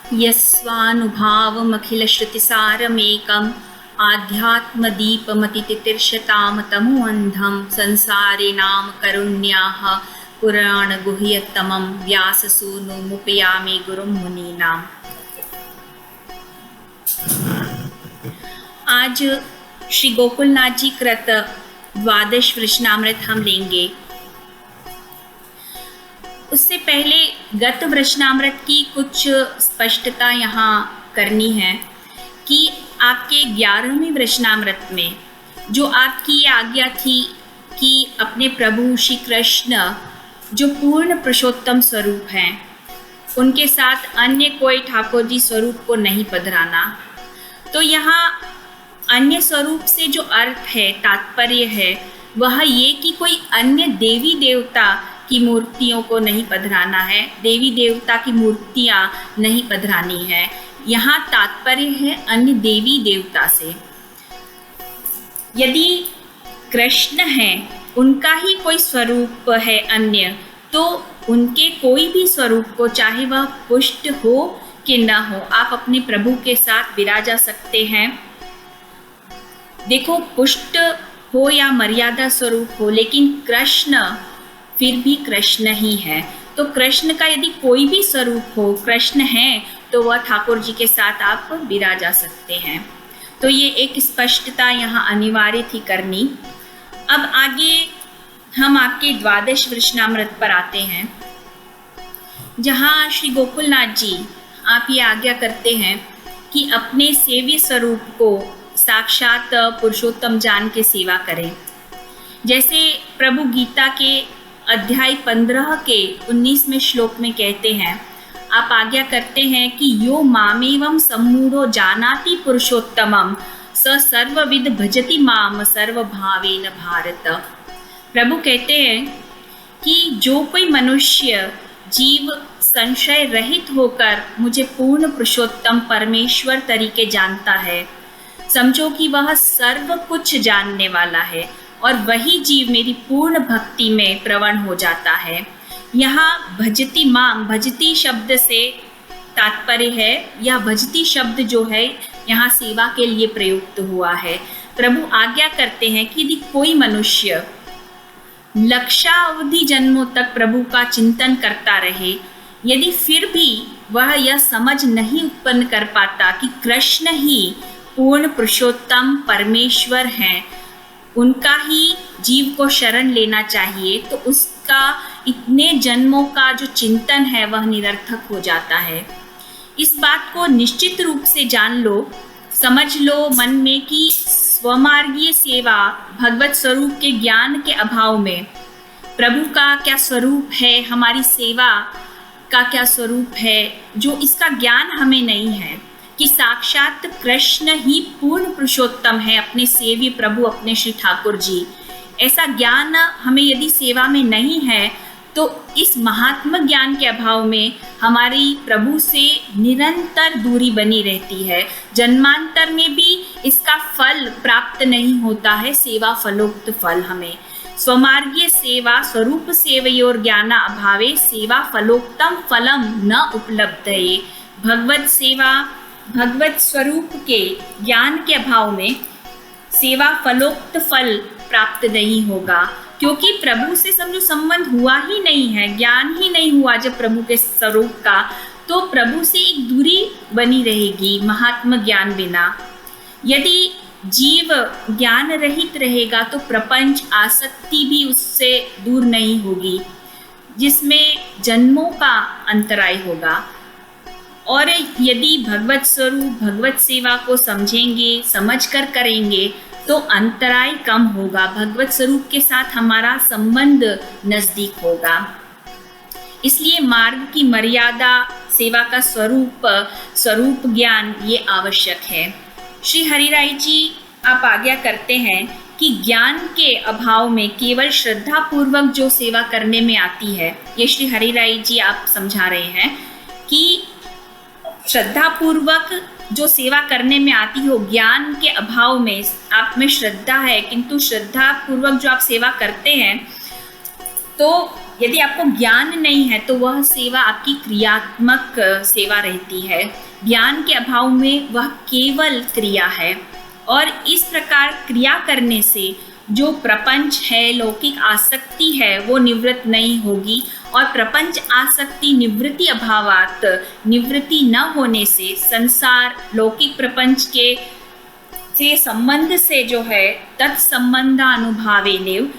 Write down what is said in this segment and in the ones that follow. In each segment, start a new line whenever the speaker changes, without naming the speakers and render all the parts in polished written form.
यस्वानुभावमखिलश्रुतिसारमेकम् आध्यात्मदीपमतितितिर्षतां तमोऽन्धं संसारे नाम करुण्याः पुराणगुह्यतमं व्याससूनुमुपयामि गुरुं मुनीनाम्। आज श्री गोकुलनाथ जी कृत द्वादश वृषणामृत हम लेंगे। उससे पहले गत वृषणामृत की कुछ स्पष्टता यहाँ करनी है कि आपके 11वें वृषणामृत में जो आपकी ये आज्ञा थी कि अपने प्रभु श्री कृष्ण जो पूर्ण पुरुषोत्तम स्वरूप हैं उनके साथ अन्य कोई ठाकुर जी स्वरूप को नहीं पधराना, तो यहाँ अन्य स्वरूप से जो अर्थ है, तात्पर्य है, वह ये कि कोई अन्य देवी देवता की मूर्तियों को नहीं पधराना है, देवी देवता की मूर्तियाँ नहीं पधरानी है। यहाँ तात्पर्य है अन्य देवी देवता से। यदि कृष्ण हैं, उनका ही कोई स्वरूप है अन्य, तो उनके कोई भी स्वरूप को, चाहे वह पुष्ट हो कि न हो, आप अपने प्रभु के साथ विराजा सकते हैं। देखो, पुष्ट हो या मर्यादा स्वरूप हो, लेकिन कृष्ण फिर भी कृष्ण ही है। तो कृष्ण का यदि कोई भी स्वरूप हो, कृष्ण है, तो वह ठाकुर जी के साथ आप विराजा सकते हैं। तो ये एक स्पष्टता यहाँ अनिवार्य थी करनी। अब आगे हम आपके द्वादश वृषणामृत पर आते हैं, जहाँ श्री गोकुलनाथ जी आप ये आज्ञा करते हैं कि अपने सेव्य स्वरूप को साक्षात पुरुषोत्तम जान के सेवा करें। जैसे प्रभु गीता के अध्याय 15 के 19वें श्लोक में कहते हैं, आप आज्ञा करते हैं कि यो मामेवं सम्मूढ़ो जानाति पुरुषोत्तमं स सर्वविद भजति माम सर्वभावेन भारत। प्रभु कहते हैं कि जो कोई मनुष्य जीव संशय रहित होकर मुझे पूर्ण पुरुषोत्तम परमेश्वर तरीके जानता है, समझो कि वह सर्व कुछ जानने वाला है और वही जीव मेरी पूर्ण भक्ति में प्रवण हो जाता है। यहाँ भजती माम, भजती शब्द से तात्पर्य है, यह भजती शब्द जो है यहाँ सेवा के लिए प्रयुक्त हुआ है। प्रभु आज्ञा करते हैं कि यदि कोई मनुष्य लक्षावधि जन्मों तक प्रभु का चिंतन करता रहे, यदि फिर भी वह यह समझ नहीं उत्पन्न कर पाता कि कृष्ण ही पूर्ण पुरुषोत्तम परमेश्वर हैं, उनका ही जीव को शरण लेना चाहिए, तो उसका इतने जन्मों का जो चिंतन है वह निरर्थक हो जाता है। इस बात को निश्चित रूप से जान लो, समझ लो मन में कि स्वमार्गीय सेवा भगवत स्वरूप के ज्ञान के अभाव में प्रभु का क्या स्वरूप है, हमारी सेवा का क्या स्वरूप है, जो इसका ज्ञान हमें नहीं है कि साक्षात कृष्ण ही पूर्ण पुरुषोत्तम है, अपने सेव्य प्रभु अपने श्री ठाकुर जी। ऐसा ज्ञान हमें यदि सेवा में नहीं है, तो इस महात्मा ज्ञान के अभाव में हमारी प्रभु से निरंतर दूरी बनी रहती है। जन्मांतर में भी इसका फल प्राप्त नहीं होता है, सेवा फलोक्त फल हमें। स्वमार्गीय सेवा स्वरूप सेवयोर ज्ञाना अभावे सेवा फलोक्तम फलम न उपलब्धये। भगवत सेवा भगवत स्वरूप के ज्ञान के अभाव में सेवा फलोक्त फल प्राप्त नहीं होगा, क्योंकि प्रभु से समझो संबंध हुआ ही नहीं है, ज्ञान ही नहीं हुआ जब प्रभु के स्वरूप का, तो प्रभु से एक दूरी बनी रहेगी महात्मा ज्ञान बिना। यदि जीव ज्ञान रहित रहेगा तो प्रपंच आसक्ति भी उससे दूर नहीं होगी, जिसमें जन्मों का अंतराय होगा। और यदि भगवत स्वरूप भगवत सेवा को समझेंगे, समझकर करेंगे, तो अंतराय कम होगा, भगवत स्वरूप के साथ हमारा संबंध नजदीक होगा। इसलिए मार्ग की मर्यादा, सेवा का स्वरूप ज्ञान ये आवश्यक है। श्री हरिराय जी आप आज्ञा करते हैं कि ज्ञान के अभाव में केवल श्रद्धा पूर्वक जो सेवा करने में आती है, ये श्री हरिराय जी आप समझा रहे हैं कि श्रद्धा पूर्वक जो सेवा करने में आती हो, ज्ञान के अभाव में आप में श्रद्धा है, किंतु श्रद्धा पूर्वक जो आप सेवा करते हैं तो यदि आपको ज्ञान नहीं है तो वह सेवा आपकी क्रियात्मक सेवा रहती है। ज्ञान के अभाव में वह केवल क्रिया है, और इस प्रकार क्रिया करने से जो प्रपंच है, लौकिक आसक्ति है, वो निवृत्त नहीं होगी। और प्रपंच आसक्ति निवृत्ति अभावात, निवृत्ति न होने से संसार लौकिक प्रपंच के से संबंध से जो है तत्संबंधानुभावेनेव,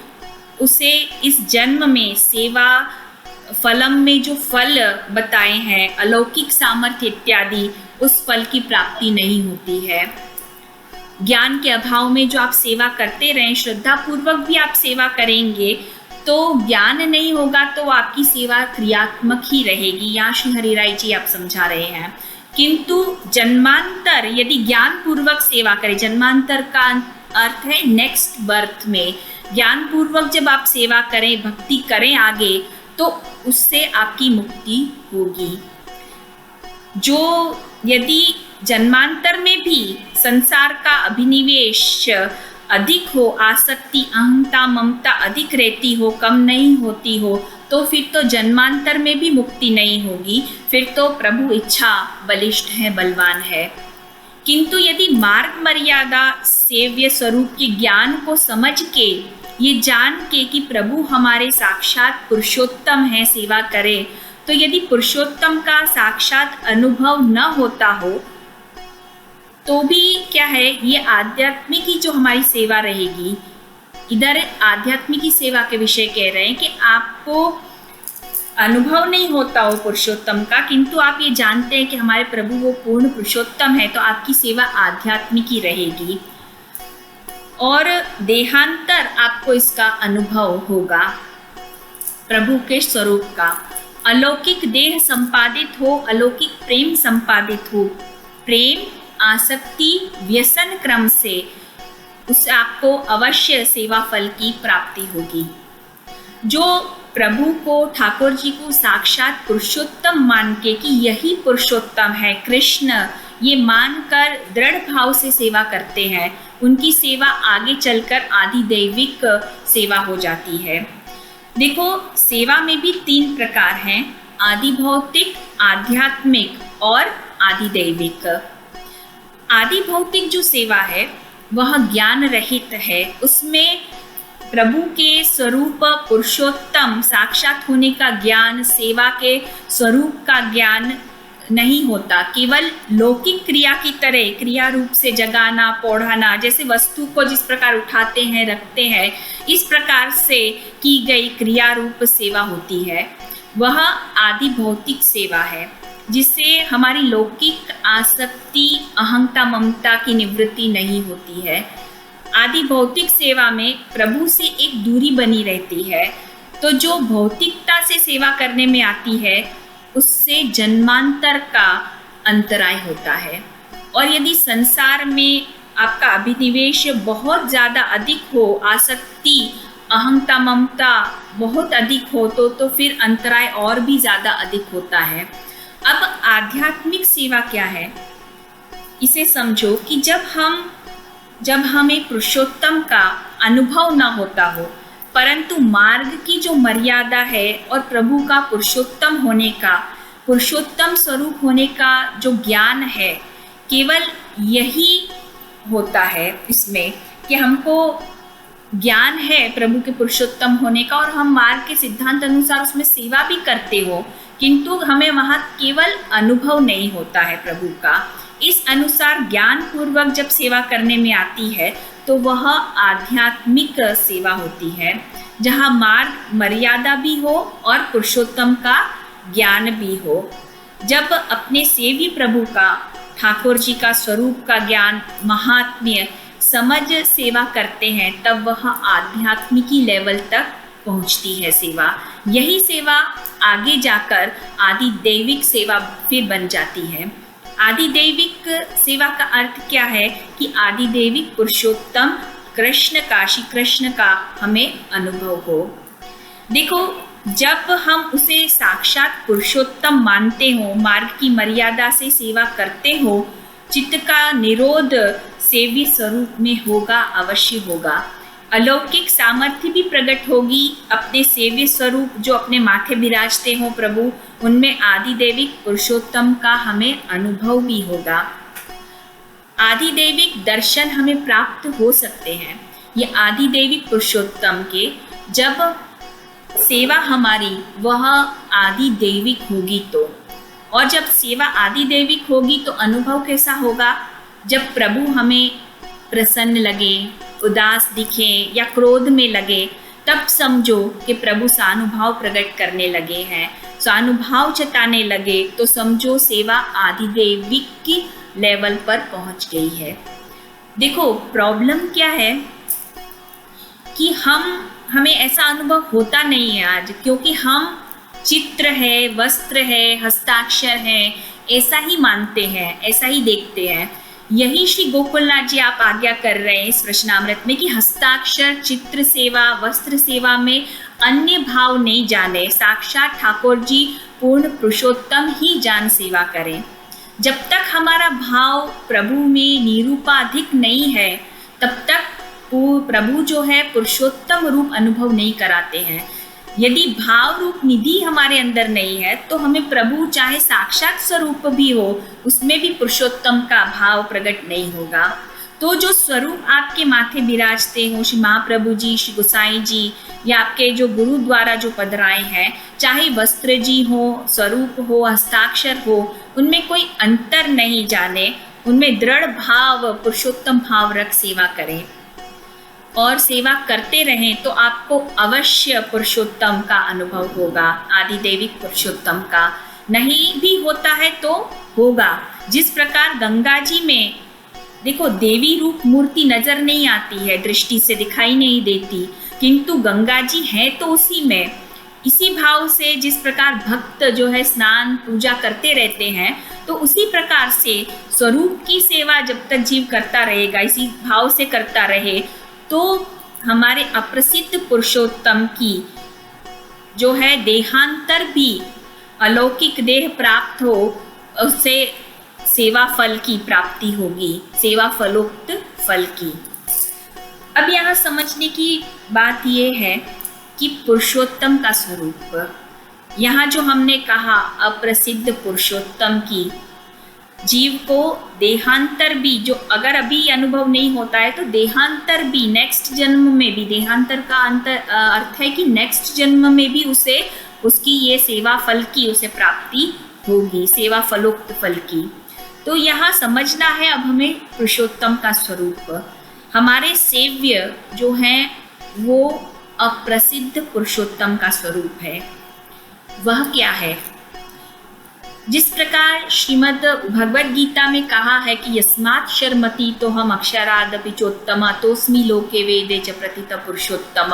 उसे इस जन्म में सेवा फलम में जो फल बताए हैं, अलौकिक सामर्थ्य इत्यादि, उस फल की प्राप्ति नहीं होती है। ज्ञान के अभाव में जो आप सेवा करते रहें, श्रद्धा पूर्वक भी आप सेवा करेंगे, तो ज्ञान नहीं होगा तो आपकी सेवा क्रियात्मक ही रहेगी। यहाँ श्री हरिराय जी आप समझा रहे हैं। किंतु जन्मांतर यदि ज्ञान पूर्वक सेवा करें, जन्मांतर का अर्थ है नेक्स्ट बर्थ में, ज्ञान पूर्वक जब आप सेवा करें, भक्ति करें आगे, तो उससे आपकी मुक्ति होगी। जो यदि जन्मांतर में भी संसार का अभिनिवेश अधिक हो, आसक्ति, अहंता, ममता अधिक रहती हो, कम नहीं होती हो, तो फिर तो जन्मांतर में भी मुक्ति नहीं होगी, फिर तो प्रभु इच्छा बलिष्ठ है, बलवान है। किंतु यदि मार्ग मर्यादा सेव्य स्वरूप के ज्ञान को समझ के, ये जान के कि प्रभु हमारे साक्षात पुरुषोत्तम है, सेवा करें, तो यदि पुरुषोत्तम का साक्षात अनुभव न होता हो तो भी क्या है, ये आध्यात्मिक ही जो हमारी सेवा रहेगी। इधर आध्यात्मिक ही सेवा के विषय कह रहे हैं कि आपको अनुभव नहीं होता हो पुरुषोत्तम का, किंतु आप ये जानते हैं कि हमारे प्रभु वो पूर्ण पुरुषोत्तम है, तो आपकी सेवा आध्यात्मिक ही रहेगी और देहांतर आपको इसका अनुभव होगा प्रभु के स्वरूप का। अलौकिक देह संपादित हो, अलौकिक प्रेम संपादित हो, प्रेम आसक्ति व्यसन क्रम से उससे आपको अवश्य सेवा फल की प्राप्ति होगी। जो प्रभु को, ठाकुर जी को साक्षात पुरुषोत्तम मान के कि यही पुरुषोत्तम है कृष्ण, ये मानकर दृढ़ भाव से सेवा करते हैं, उनकी सेवा आगे चलकर आदि दैविक सेवा हो जाती है। देखो, सेवा में भी 3 प्रकार हैं, आदि भौतिक, आध्यात्मिक और आदि दैविक। आदि भौतिक जो सेवा है वह ज्ञान रहित है, उसमें प्रभु के स्वरूप पुरुषोत्तम साक्षात होने का ज्ञान, सेवा के स्वरूप का ज्ञान नहीं होता। केवल लौकिक क्रिया की तरह क्रिया रूप से जगाना, पौढ़ाना, जैसे वस्तु को जिस प्रकार उठाते हैं, रखते हैं, इस प्रकार से की गई क्रिया रूप सेवा होती है, वह आदि भौतिक सेवा है, जिससे हमारी लौकिक आसक्ति, अहंता, ममता की निवृत्ति नहीं होती है। आदि भौतिक सेवा में प्रभु से एक दूरी बनी रहती है, तो जो भौतिकता से सेवा करने में आती है उससे जन्मांतर का अंतराय होता है। और यदि संसार में आपका अभिनिवेश बहुत ज़्यादा अधिक हो, आसक्ति, अहंता, ममता बहुत अधिक हो, तो फिर अंतराय और भी ज़्यादा अधिक होता है। अब आध्यात्मिक सेवा क्या है, इसे समझो कि जब हमें पुरुषोत्तम का अनुभव ना होता हो, परंतु मार्ग की जो मर्यादा है और प्रभु का पुरुषोत्तम होने का, पुरुषोत्तम स्वरूप होने का जो ज्ञान है, केवल यही होता है इसमें कि हमको ज्ञान है प्रभु के पुरुषोत्तम होने का और हम मार्ग के सिद्धांत अनुसार उसमें सेवा भी करते हो, किंतु हमें वहाँ केवल अनुभव नहीं होता है प्रभु का। इस अनुसार ज्ञान पूर्वक जब सेवा करने में आती है तो वह आध्यात्मिक सेवा होती है, जहाँ मार्ग मर्यादा भी हो और पुरुषोत्तम का ज्ञान भी हो। जब अपने सेवी प्रभु का, ठाकुर जी का स्वरूप का ज्ञान, महात्म्य समझ सेवा करते हैं, तब वह आध्यात्मिकी लेवल तक पहुँचती है सेवा। यही सेवा आगे जाकर आदि दैविक सेवा फिर बन जाती है। आदि दैविक सेवा का अर्थ क्या है कि आदि दैविक पुरुषोत्तम कृष्ण का, श्री कृष्ण का हमें अनुभव हो। देखो, जब हम उसे साक्षात पुरुषोत्तम मानते हो, मार्ग की मर्यादा से सेवा करते हो, चित्त का निरोध सेवी स्वरूप में होगा, अवश्य होगा। अलौकिक सामर्थ्य भी प्रकट होगी। अपने सेव्य स्वरूप जो अपने माथे विराजते हो प्रभु, उनमें आदिदेविक पुरुषोत्तम का हमें अनुभव भी होगा। आदिदेविक दर्शन हमें प्राप्त हो सकते हैं। ये आदिदेविक पुरुषोत्तम के जब सेवा हमारी वह आदिदेविक होगी तो, और जब सेवा आदिदेविक होगी तो अनुभव कैसा होगा? जब प्रभु हमें प्रसन्न लगे, उदास दिखे या क्रोध में लगे, तब समझो कि प्रभु सानुभाव प्रकट करने लगे हैं, सानुभाव जताने लगे, तो समझो सेवा आदिदेविक की लेवल पर पहुंच गई है। देखो प्रॉब्लम क्या है कि हमें ऐसा अनुभव होता नहीं है आज, क्योंकि हम चित्र है, वस्त्र है, हस्ताक्षर है, ऐसा ही मानते हैं, ऐसा ही देखते हैं। यही श्री गोकुलनाथ जी आप आज्ञा कर रहे हैं इस प्रश्नामृत में कि हस्ताक्षर, चित्र सेवा, वस्त्र सेवा में अन्य भाव नहीं जाने, साक्षात ठाकुर जी पूर्ण पुरुषोत्तम ही जान सेवा करें। जब तक हमारा भाव प्रभु में निरूपाधिक नहीं है, तब तक प्रभु जो है पुरुषोत्तम रूप अनुभव नहीं कराते हैं। यदि भाव रूप निधि हमारे अंदर नहीं है, तो हमें प्रभु चाहे साक्षात स्वरूप भी हो, उसमें भी पुरुषोत्तम का भाव प्रकट नहीं होगा। तो जो स्वरूप आपके माथे विराजते हो, श्री महाप्रभु जी, श्री गोसाई जी, या आपके जो गुरु द्वारा जो पधराए हैं, चाहे वस्त्र जी हो, स्वरूप हो, हस्ताक्षर हो, उनमें कोई अंतर नहीं जाने, उनमें दृढ़ भाव, पुरुषोत्तम भाव रख सेवा करें और सेवा करते रहें, तो आपको अवश्य पुरुषोत्तम का अनुभव होगा, आदिदेविक पुरुषोत्तम का। नहीं भी होता है तो होगा। जिस प्रकार गंगा जी में देखो देवी रूप मूर्ति नजर नहीं आती है, दृष्टि से दिखाई नहीं देती, किंतु गंगा जी है तो उसी में। इसी भाव से जिस प्रकार भक्त जो है स्नान पूजा करते रहते हैं, तो उसी प्रकार से स्वरूप की सेवा जब तक जीव करता रहेगा, इसी भाव से करता रहे, तो हमारे अप्रसिद्ध पुरुषोत्तम की जो है देहांतर भी अलौकिक देह प्राप्त हो, उससे सेवा फल की प्राप्ति होगी, सेवा फलोक्त फल की। अब यहाँ समझने की बात ये है कि पुरुषोत्तम का स्वरूप, यहाँ जो हमने कहा अप्रसिद्ध पुरुषोत्तम की, जीव को देहांतर भी, जो अगर अभी अनुभव नहीं होता है तो देहांतर भी, नेक्स्ट जन्म में भी, देहांतर का अर्थ है कि नेक्स्ट जन्म में भी उसे उसकी ये सेवा फल की उसे प्राप्ति होगी, सेवा फलोक्त फल की। तो यहाँ समझना है अब हमें पुरुषोत्तम का स्वरूप। हमारे सेव्य जो हैं वो अप्रसिद्ध पुरुषोत्तम का स्वरूप है। वह क्या है? जिस प्रकार श्रीमद् भगवद गीता में कहा है कि यस्मात् शर्मति तो हम अक्षरादपि चोत्तमा तोस्मि लोके वेदे च प्रतित पुरुषोत्तम।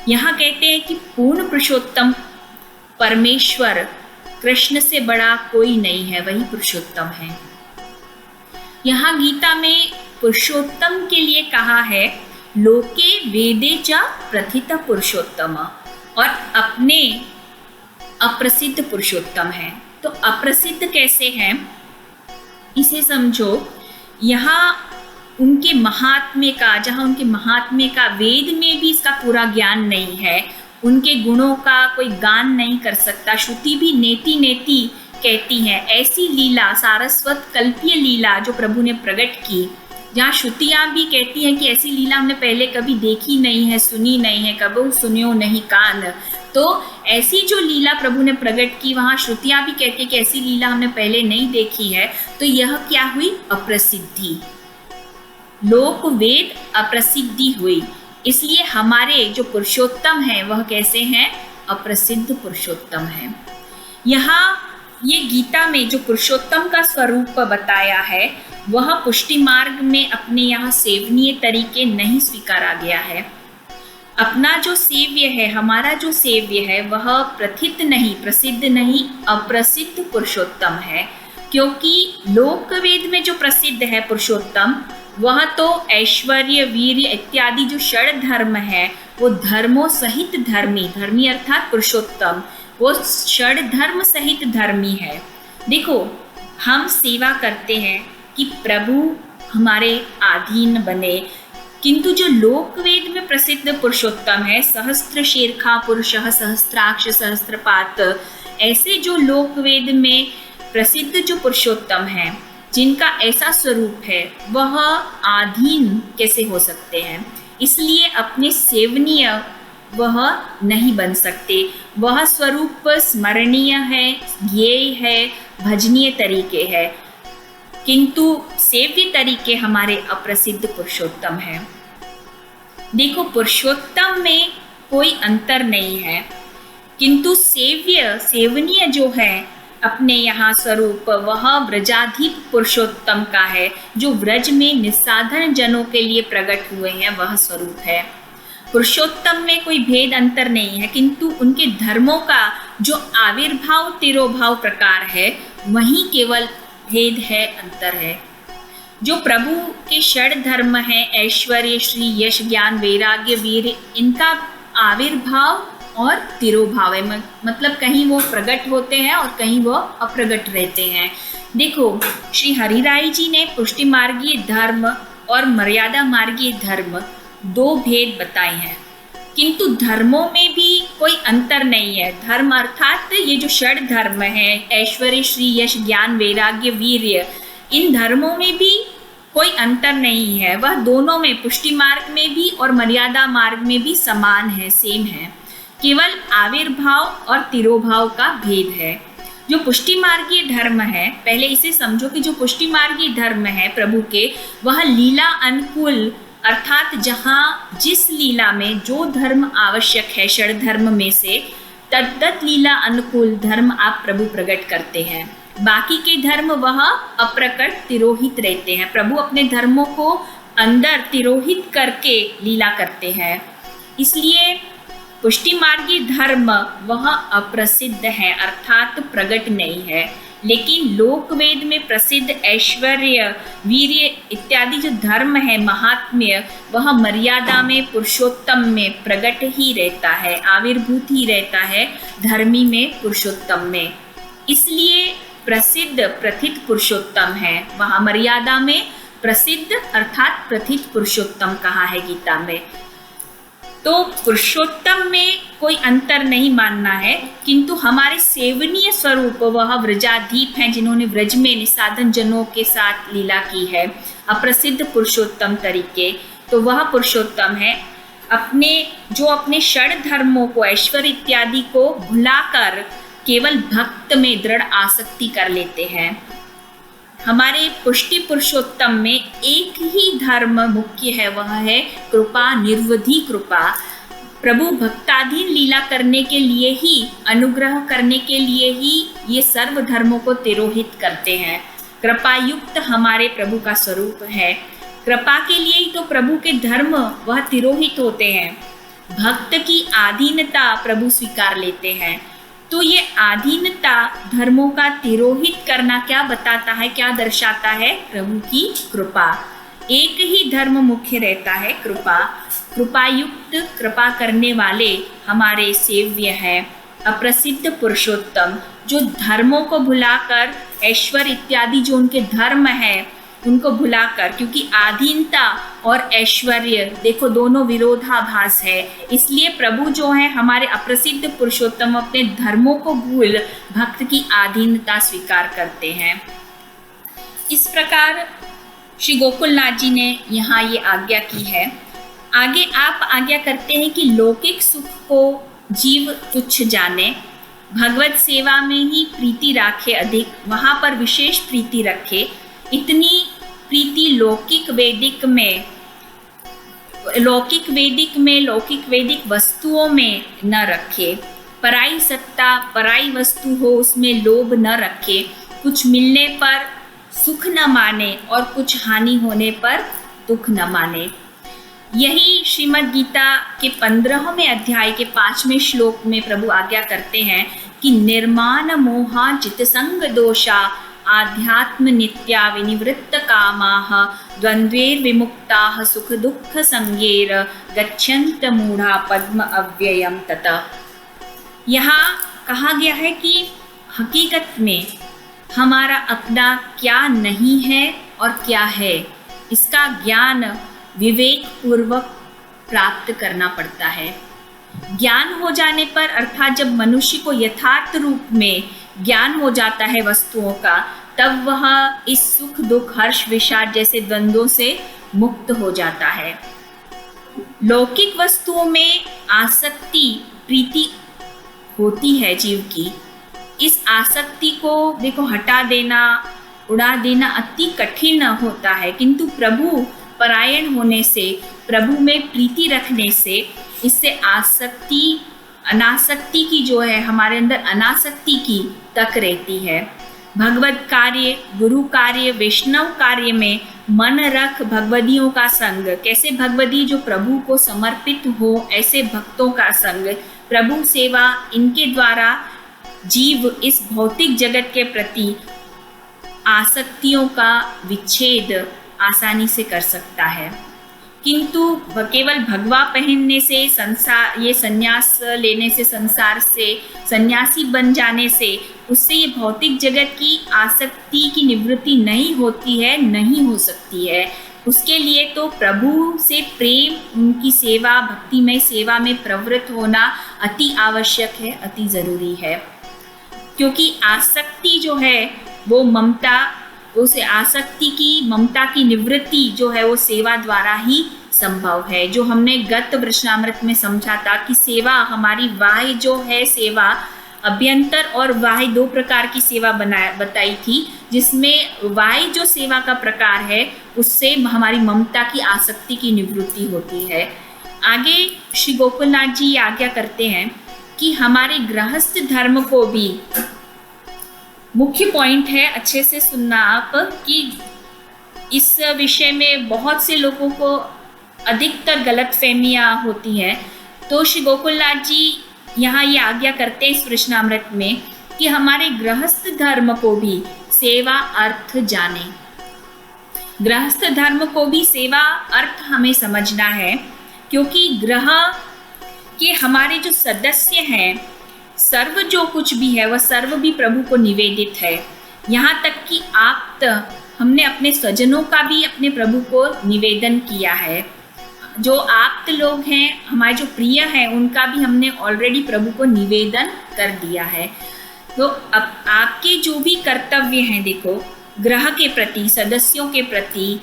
यहाँ कहते हैं कि पूर्ण पुरुषोत्तम परमेश्वर कृष्ण से बड़ा कोई नहीं है, वही पुरुषोत्तम है। यहाँ गीता में पुरुषोत्तम के लिए कहा है लोके वेदे च प्रतित पुरुषोत्तम, और अपने अप्रसिद्ध पुरुषोत्तम है। तो अप्रसिद्ध कैसे हैं इसे समझो। यहाँ उनके महात्म्य का, जहाँ उनके महात्म्य का वेद में भी इसका पूरा ज्ञान नहीं है, उनके गुणों का कोई गान नहीं कर सकता। श्रुति भी नेति नेति कहती है। ऐसी लीला, सारस्वत कल्पीय लीला जो प्रभु ने प्रकट की, जहाँ श्रुतियाँ भी कहती हैं कि ऐसी लीला हमने पहले कभी देखी नहीं है, सुनी नहीं है, कबो सुनियो नहीं कान। तो ऐसी जो लीला प्रभु ने प्रकट की, वहाँ श्रुतियाँ भी कहती है कि ऐसी लीला हमने पहले नहीं देखी है। तो यह क्या हुई? अप्रसिद्धि, लोक वेद अप्रसिद्धि हुई। इसलिए हमारे जो पुरुषोत्तम हैं वह कैसे हैं? अप्रसिद्ध पुरुषोत्तम हैं। यहाँ ये गीता में जो पुरुषोत्तम का स्वरूप बताया है, वह पुष्टि मार्ग में अपने यहाँ सेवनीय तरीके नहीं स्वीकारा गया है। अपना जो सेव्य है, हमारा जो सेव्य है, वह प्रथित नहीं, प्रसिद्ध नहीं, अप्रसिद्ध पुरुषोत्तम है। क्योंकि लोकवेद में जो प्रसिद्ध है पुरुषोत्तम, वह तो ऐश्वर्य, वीर्य इत्यादि जो षड धर्म है, वो धर्मों सहित धर्मी, धर्मी अर्थात पुरुषोत्तम, वो षड धर्म सहित धर्मी है। देखो, हम सेवा करते हैं कि प्रभु हमारे अधीन बने, किंतु जो लोकवेद में प्रसिद्ध पुरुषोत्तम है, सहस्त्र शीर्षा पुरुषः सहस्त्राक्ष सहस्त्रपात, ऐसे जो लोकवेद में प्रसिद्ध जो पुरुषोत्तम है, जिनका ऐसा स्वरूप है, वह आधीन कैसे हो सकते हैं? इसलिए अपने सेवनीय वह नहीं बन सकते। वह स्वरूप स्मरणीय है, ज्ञेय है, भजनीय तरीके है, किंतु सेव्य तरीके हमारे अप्रसिद्ध पुरुषोत्तम है। देखो, पुरुषोत्तम में कोई अंतर नहीं है, किंतु सेवनीय जो है अपने यहाँ स्वरूप, वह व्रजाधीप पुरुषोत्तम का है, जो व्रज में निस्साधन जनों के लिए प्रकट हुए हैं, वह स्वरूप है। पुरुषोत्तम में कोई भेद अंतर नहीं है, किंतु उनके धर्मों का जो आविर्भाव तिरोभाव प्रकार है, वहीं केवल भेद है, अंतर है। जो प्रभु के षड धर्म है, ऐश्वर्य, श्री, यश, ज्ञान, वैराग्य, वीर, इनका आविर्भाव और तिरोभाव है, मतलब कहीं वो प्रकट होते हैं और कहीं वो अप्रगट रहते हैं। देखो, श्री हरिराय जी ने पुष्टि मार्गीय धर्म और मर्यादा मार्गीय धर्म दो भेद बताए हैं, किंतु धर्मों में भी कोई अंतर नहीं है। धर्म अर्थात ये जो षड धर्म है, ऐश्वर्य, श्री, यश, ज्ञान, वैराग्य, वीर्य, इन धर्मों में भी कोई अंतर नहीं है। वह दोनों में, पुष्टि मार्ग में भी और मर्यादा मार्ग में भी समान है, सेम है। केवल आविर्भाव और तिरोभाव का भेद है। जो पुष्टि मार्गीय धर्म है, पहले इसे समझो कि जो पुष्टि मार्गीय धर्म है प्रभु के, वह लीला अनुकूल, अर्थात जहाँ जिस लीला में जो धर्म आवश्यक है षड धर्म में से, तद्दत लीला अनुकूल धर्म आप प्रभु प्रकट करते हैं। बाकी के धर्म वह अप्रकट तिरोहित रहते हैं। प्रभु अपने धर्मों को अंदर तिरोहित करके लीला करते हैं। इसलिए पुष्टि मार्गी धर्म वह अप्रसिद्ध है, अर्थात प्रकट नहीं है। लेकिन लोकवेद में प्रसिद्ध ऐश्वर्य, वीर्य इत्यादि जो धर्म है, महात्म्य, वह मर्यादा में, पुरुषोत्तम में प्रकट ही रहता है, आविर्भूत ही रहता है, धर्मी में, पुरुषोत्तम में। इसलिए प्रसिद्ध प्रथित पुरुषोत्तम है, वहाँ मर्यादा में प्रसिद्ध अर्थात प्रथित पुरुषोत्तम कहा है गीता में। तो पुरुषोत्तम में कोई अंतर नहीं मानना है, किंतु हमारे सेवनीय स्वरूप वह व्रजाधीप हैं, जिन्होंने व्रज में निसाधन जनों के साथ लीला की है, अप्रसिद्ध पुरुषोत्तम तरीके, तो वह पुरुषोत्तम है। अपने षड धर्मों को, ऐश्वर्य इत्यादि को भुलाकर केवल भक्त में दृढ़ आसक्ति कर लेते हैं। हमारे पुष्टि पुरुषोत्तम में एक ही धर्म मुख्य है, वह है कृपा, निर्वधि कृपा। प्रभु भक्ताधीन लीला करने के लिए ही, अनुग्रह करने के लिए ही ये सर्व धर्मों को तिरोहित करते हैं। कृपायुक्त हमारे प्रभु का स्वरूप है। कृपा के लिए ही तो प्रभु के धर्म वह तिरोहित होते हैं। भक्त की आधीनता प्रभु स्वीकार लेते हैं। तो ये आधीनता धर्मों का तिरोहित करना क्या बताता है, क्या दर्शाता है? प्रभु की कृपा। एक ही धर्म मुख्य रहता है, कृपा। कृपायुक्त, कृपा करने वाले हमारे सेव्य है, अप्रसिद्ध पुरुषोत्तम, जो धर्मों को भुलाकर, ऐश्वर्य इत्यादि जो उनके धर्म है उनको भुलाकर, क्योंकि आधीनता और ऐश्वर्य देखो दोनों विरोधाभास है, इसलिए प्रभु जो है हमारे अप्रसिद्ध पुरुषोत्तम अपने धर्मों को भूल भक्त की आधीनता स्वीकार करते हैं। इस प्रकार श्री गोकुलनाथ जी ने यहाँ ये आज्ञा की है। आगे आप आज्ञा करते हैं कि लौकिक सुख को जीव तुच्छ जाने, भगवत सेवा में ही प्रीति राखे अधिक, वहाँ पर विशेष प्रीति रखे। इतनी प्रीति लौकिक वैदिक वस्तुओं में न रखे। पराई सत्ता, पराई वस्तु हो उसमें लोभ न रखे। कुछ मिलने पर सुख न माने और कुछ हानि होने पर दुख न माने। यही श्रीमद् गीता के 15वें अध्याय के 5वें श्लोक में प्रभु आज्ञा करते हैं कि निर्माण मोहा चित्तसंग दोषा आध्यात्म नित्या विनिवृत्त कामाः द्वंद्वैर विमुक्ताः सुख दुख संगेर गच्छन्त मूढ़ा पद्म अव्ययम ततः। यहाँ कहा गया है कि हकीकत में हमारा अपना क्या नहीं है और क्या है, इसका ज्ञान विवेक पूर्वक प्राप्त करना पड़ता है। ज्ञान हो जाने पर अर्थात जब मनुष्य को यथार्थ रूप में ज्ञान हो जाता है वस्तुओं का, तब वह इस सुख दुख हर्ष विषाद जैसे द्वंद्वों से मुक्त हो जाता है। लौकिक वस्तुओं में आसक्ति प्रीति होती है जीव की। इस आसक्ति को देखो हटा देना, उड़ा देना अति कठिन होता है, किंतु प्रभु परायण होने से, प्रभु में प्रीति रखने से इससे आसक्ति अनासक्ति की जो है हमारे अंदर अनासक्ति की तक रहती है। भगवत कार्य, गुरु कार्य, वैष्णव कार्य में मन रख भगवदियों का संग। कैसे भगवदी जो प्रभु को समर्पित हो, ऐसे भक्तों का संग, प्रभु सेवा, इनके द्वारा जीव इस भौतिक जगत के प्रति आसक्तियों का विच्छेद आसानी से कर सकता है। किंतु केवल भगवा पहनने से, संसार ये संन्यास लेने से, संसार से सन्यासी बन जाने से उससे ये भौतिक जगत की आसक्ति की निवृत्ति नहीं होती है, नहीं हो सकती है। उसके लिए तो प्रभु से प्रेम, उनकी सेवा, भक्तिमय सेवा में प्रवृत्त होना अति आवश्यक है, अति ज़रूरी है। क्योंकि आसक्ति जो है वो ममता, उसे आसक्ति की ममता की निवृत्ति जो है वो सेवा द्वारा ही संभव है। जो हमने गत वृषणामृत में समझा था कि सेवा हमारी बाह्य जो है सेवा, अभ्यंतर और बाह्य दो प्रकार की सेवा बताई थी, जिसमें बाह्य जो सेवा का प्रकार है उससे हमारी ममता की आसक्ति की निवृत्ति होती है। आगे श्री गोकुलनाथ जी आज्ञा करते हैं कि हमारे गृहस्थ धर्म को भी, मुख्य पॉइंट है, अच्छे से सुनना आप, कि इस विषय में बहुत से लोगों को अधिकतर गलतफहमियां होती हैं। तो श्री गोकुलनाथ जी यहाँ ये आज्ञा करते हैं इस वृषणामृत में कि हमारे गृहस्थ धर्म को भी सेवा अर्थ जाने। गृहस्थ धर्म को भी सेवा अर्थ हमें समझना है, क्योंकि गृह के हमारे जो सदस्य हैं, सर्व जो कुछ भी है वह सर्व भी प्रभु को निवेदित है। यहाँ तक कि आप्त, हमने अपने स्वजनों का भी अपने प्रभु को निवेदन किया है। जो आप्त लोग हैं, हमारे जो प्रिय हैं, उनका भी हमने ऑलरेडी प्रभु को निवेदन कर दिया है। तो अब आपके जो भी कर्तव्य हैं, देखो, ग्रह के प्रति, सदस्यों के प्रति,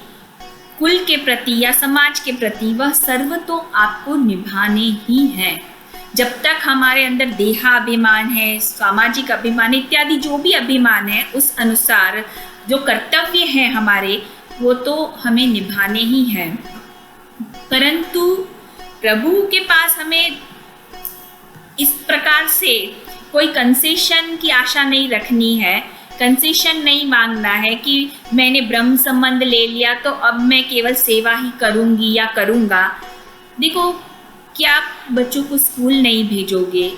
कुल के प्रति या समाज के प्रति, वह सर्व तो आपको निभाने ही हैं। जब तक हमारे अंदर देहाभिमान है, सामाजिक अभिमान इत्यादि जो भी अभिमान है, उस अनुसार जो कर्तव्य हैं हमारे, वो तो हमें निभाने ही हैं। परंतु प्रभु के पास हमें इस प्रकार से कोई कंसेशन की आशा नहीं रखनी है, कंसेशन नहीं मांगना है कि मैंने ब्रह्म संबंध ले लिया तो अब मैं केवल सेवा ही करूँगी या करूँगा। देखो, क्या आप बच्चों को स्कूल नहीं भेजोगे,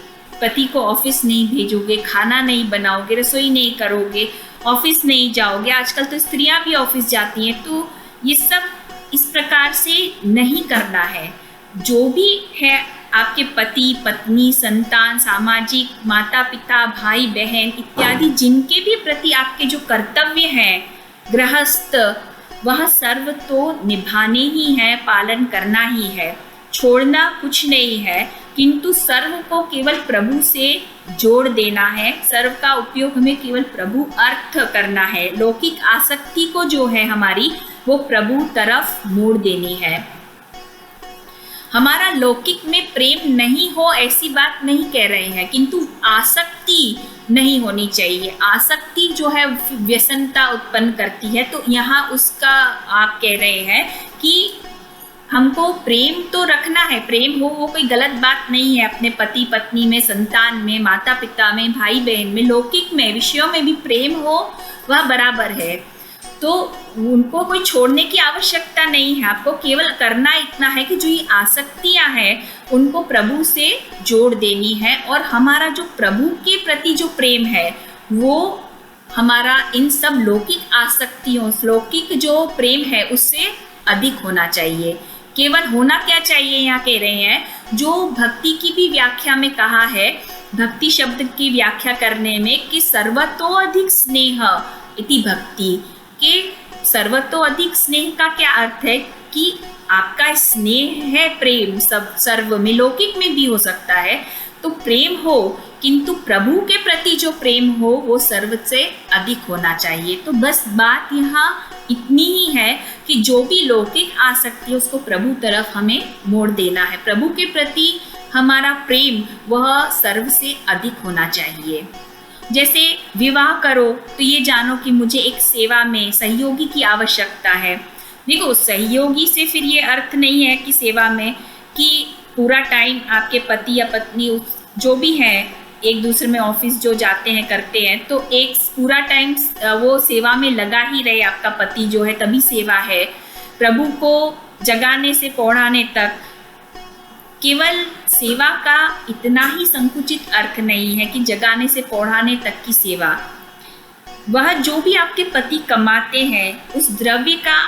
पति को ऑफिस नहीं भेजोगे, खाना नहीं बनाओगे, रसोई नहीं करोगे, ऑफिस नहीं जाओगे, आजकल तो स्त्रियां भी ऑफिस जाती हैं, तो ये सब इस प्रकार से नहीं करना है। जो भी है आपके पति, पत्नी, संतान, सामाजिक, माता पिता, भाई बहन इत्यादि जिनके भी प्रति आपके जो कर्तव्य हैं गृहस्थ, वह सर्व तो निभाने ही है, पालन करना ही है, छोड़ना कुछ नहीं है, किंतु सर्व को केवल प्रभु से जोड़ देना है। सर्व का उपयोग हमें केवल प्रभु अर्थ करना है। लौकिक आसक्ति को जो है हमारी, वो प्रभु तरफ मोड़ देनी है। हमारा लौकिक में प्रेम नहीं हो ऐसी बात नहीं कह रहे हैं, किंतु आसक्ति नहीं होनी चाहिए। आसक्ति जो है व्यसनता उत्पन्न करती है, तो यहाँ उसका आप कह रहे हैं कि हमको प्रेम तो रखना है, प्रेम हो वो कोई गलत बात नहीं है। अपने पति पत्नी में, संतान में, माता पिता में, भाई बहन में, लौकिक में, विषयों में भी प्रेम हो, वह बराबर है। तो उनको कोई छोड़ने की आवश्यकता नहीं है। आपको केवल करना इतना है कि जो ये आसक्तियां हैं उनको प्रभु से जोड़ देनी है, और हमारा जो प्रभु के प्रति जो प्रेम है वो हमारा इन सब लौकिक आसक्तियों, लौकिक जो प्रेम है उससे अधिक होना चाहिए। केवल होना क्या चाहिए, यहाँ कह रहे हैं, जो भक्ति की भी व्याख्या में कहा है, भक्ति शब्द की व्याख्या करने में कि सर्वतोधिक स्नेह इति भक्ति, के सर्वतोधिक स्नेह का क्या अर्थ है कि आपका स्नेह है, प्रेम सब सर्व में, लौकिक में भी हो सकता है, तो प्रेम हो, किंतु प्रभु के प्रति जो प्रेम हो वो सर्व से अधिक होना चाहिए। तो बस बात यहाँ इतनी ही है कि जो भी लौकिक आसक्ति है उसको प्रभु तरफ हमें मोड़ देना है। प्रभु के प्रति हमारा प्रेम वह सर्व से अधिक होना चाहिए। जैसे विवाह करो तो ये जानो कि मुझे एक सेवा में सहयोगी की आवश्यकता है। देखो, सहयोगी से फिर ये अर्थ नहीं है कि सेवा में कि पूरा टाइम आपके पति या पत्नी जो भी हैं एक दूसरे में ऑफिस जो जाते हैं करते हैं, तो एक पूरा टाइम वो सेवा में लगा ही रहे आपका पति जो है, तभी सेवा है। प्रभु को जगाने से पौड़ाने तक केवल सेवा का इतना ही संकुचित अर्थ नहीं है कि जगाने से पौड़ाने तक की सेवा। वह जो भी आपके पति कमाते हैं उस द्रव्य का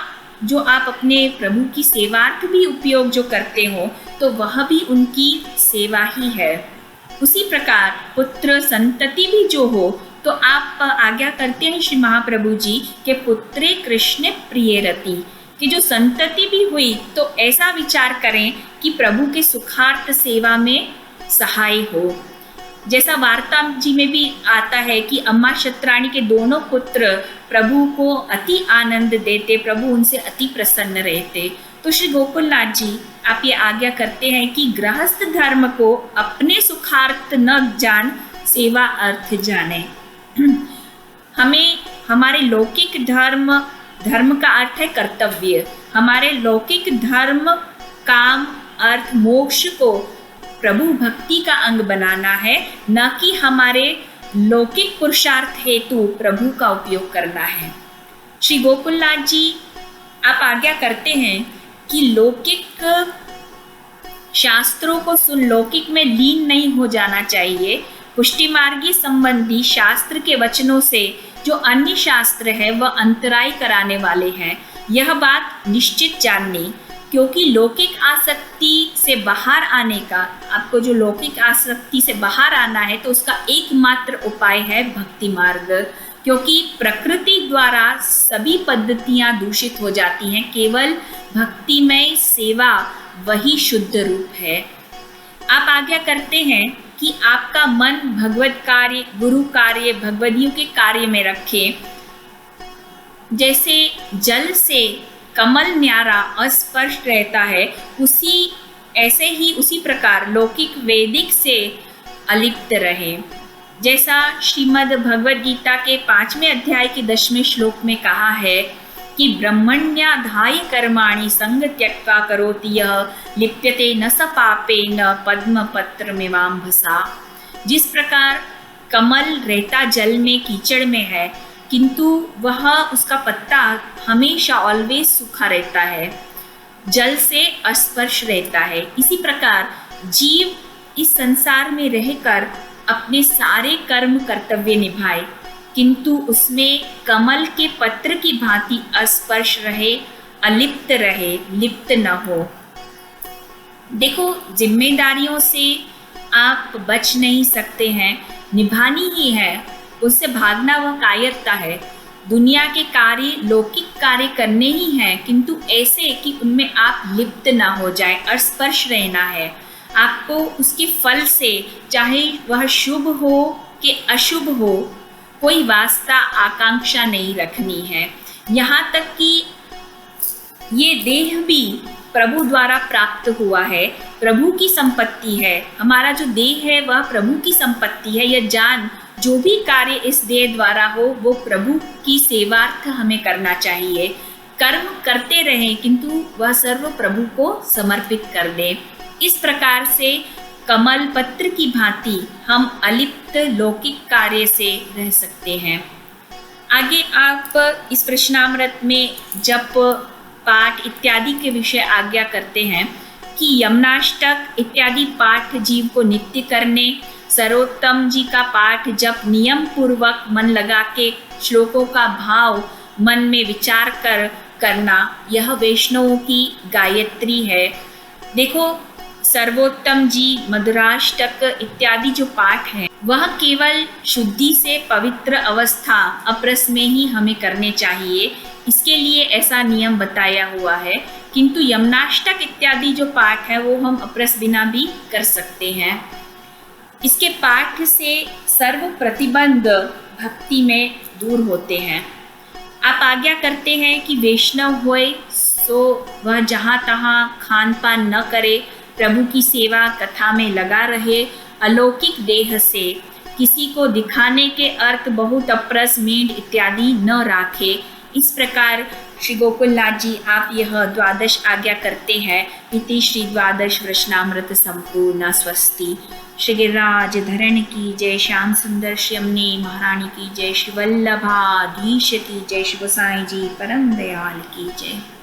जो आप अपने प्रभु की सेवार्थ भी उपयोग जो करते हो, तो वह भी उनकी सेवा ही है। उसी प्रकार पुत्र संतति भी जो हो, तो आप आज्ञा करते हैं श्री महाप्रभु जी के पुत्रे कृष्ण प्रिय रति, कि जो संतति भी हुई तो ऐसा विचार करें कि प्रभु के सुखार्थ सेवा में सहाय हो। जैसा वार्ता जी में भी आता है कि अम्मा शत्राणी के दोनों पुत्र प्रभु को अति आनंद देते, प्रभु उनसे अति प्रसन्न रहते। तो श्री गोकुलनाथ जी आप ये आज्ञा करते हैं कि गृहस्थ धर्म को अपने सुखार्थ न जान सेवा अर्थ जाने। हमें हमारे लौकिक धर्म का अर्थ है कर्तव्य, हमारे लौकिक धर्म काम अर्थ मोक्ष को प्रभु भक्ति का अंग बनाना है, न कि हमारे लौकिक पुरुषार्थ हेतु प्रभु का उपयोग करना है। श्री गोकुलनाथ जी आप आज्ञा करते हैं कि लौकिक शास्त्रों को सुन लौकिक में लीन नहीं हो जाना चाहिए। पुष्टि मार्गी संबंधी शास्त्र के वचनों से जो अन्य शास्त्र है वह अंतराय कराने वाले हैं, यह बात निश्चित जाननी। क्योंकि लौकिक आसक्ति से बाहर आने का, आपको जो लौकिक आसक्ति से बाहर आना है तो उसका एकमात्र उपाय है भक्ति मार्ग। क्योंकि प्रकृति द्वारा सभी पद्धतियां दूषित हो जाती हैं, केवल भक्तिमय सेवा वही शुद्ध रूप है। आप आज्ञा करते हैं कि आपका मन भगवत कार्य, गुरु कार्य, भगवदियों के कार्य में रखें। जैसे जल से कमल न्यारा अस्पर्श रहता है, उसी प्रकार लौकिक वैदिक से अलिप्त रहे। जैसा श्रीमद् भगवद गीता के 5वें अध्याय के 10वें श्लोक में कहा है कि ब्रह्मण्याधाय कर्माणि संग त्यक्त्वा करोति यः लिप्यते न स पापेन पद्मपत्रमिवाम्भसा। जिस प्रकार कमल रहता जल में कीचड़ में है, किंतु वह उसका पत्ता हमेशा ऑलवेज सूखा रहता है, जल से अस्पर्श रहता है। इसी प्रकार जीव इस संसार में रहकर अपने सारे कर्म कर्तव्य निभाए, किंतु उसमें कमल के पत्र की भांति अस्पर्श रहे, अलिप्त रहे, लिप्त न हो। देखो, जिम्मेदारियों से आप बच नहीं सकते हैं, निभानी ही है, उससे भागना वह कायरता है। दुनिया के कार्य, लौकिक कार्य करने ही हैं, किंतु ऐसे कि उनमें आप लिप्त ना हो जाए, अस्पर्श रहना है। आपको उसके फल से, चाहे वह शुभ हो कि अशुभ हो, कोई वास्ता आकांक्षा नहीं रखनी है। यहाँ तक कि ये देह भी प्रभु द्वारा प्राप्त हुआ है, प्रभु की संपत्ति है। हमारा जो देह है वह प्रभु की संपत्ति है। यह जान जो भी कार्य इस देह द्वारा हो वो प्रभु की सेवार्थ हमें करना चाहिए। कर्म करते रहें, किंतु वह सर्व प्रभु को समर्पित कर दें। इस प्रकार से कमल पत्र की भांति हम अलिप्त लौकिक कार्य से रह सकते हैं। आगे आप इस प्रश्नामृत में जप, पाठ इत्यादि के विषय आज्ञा करते हैं कि यमनाष्टक इत्यादि पाठ जीव को नित्य करने, सर्वोत्तम जी का पाठ जब नियम पूर्वक मन लगा के श्लोकों का भाव मन में विचार कर करना, यह वैष्णवों की गायत्री है। देखो, सर्वोत्तम जी, मधुराष्टक इत्यादि जो पाठ हैं वह केवल शुद्धि से पवित्र अवस्था अपरस में ही हमें करने चाहिए। इसके लिए ऐसा नियम बताया हुआ है। किंतु यमनाष्टक इत्यादि जो पाठ है वो हम अपरस बिना भी कर सकते हैं। इसके पाठ से सर्व प्रतिबंध भक्ति में दूर होते हैं। आप आज्ञा करते हैं कि वैष्णव होए सो वह जहाँ तहाँ खान पान न करे, प्रभु की सेवा कथा में लगा रहे, अलौकिक देह से किसी को दिखाने के अर्थ बहुत अपरस मेंढ इत्यादि न राखे। इस प्रकार श्री गोकुलनाथ जी आप यह द्वादश आज्ञा करते हैं। इति श्री द्वादश वृषणामृत संपूर्ण स्वस्ति। श्री गिरिराज धरण की जय, श्याम सुंदर श्री यमुने महारानी की जय, श्री वल्लभाधीश की जय, श्री गोसाई जी परम दयाल की जय।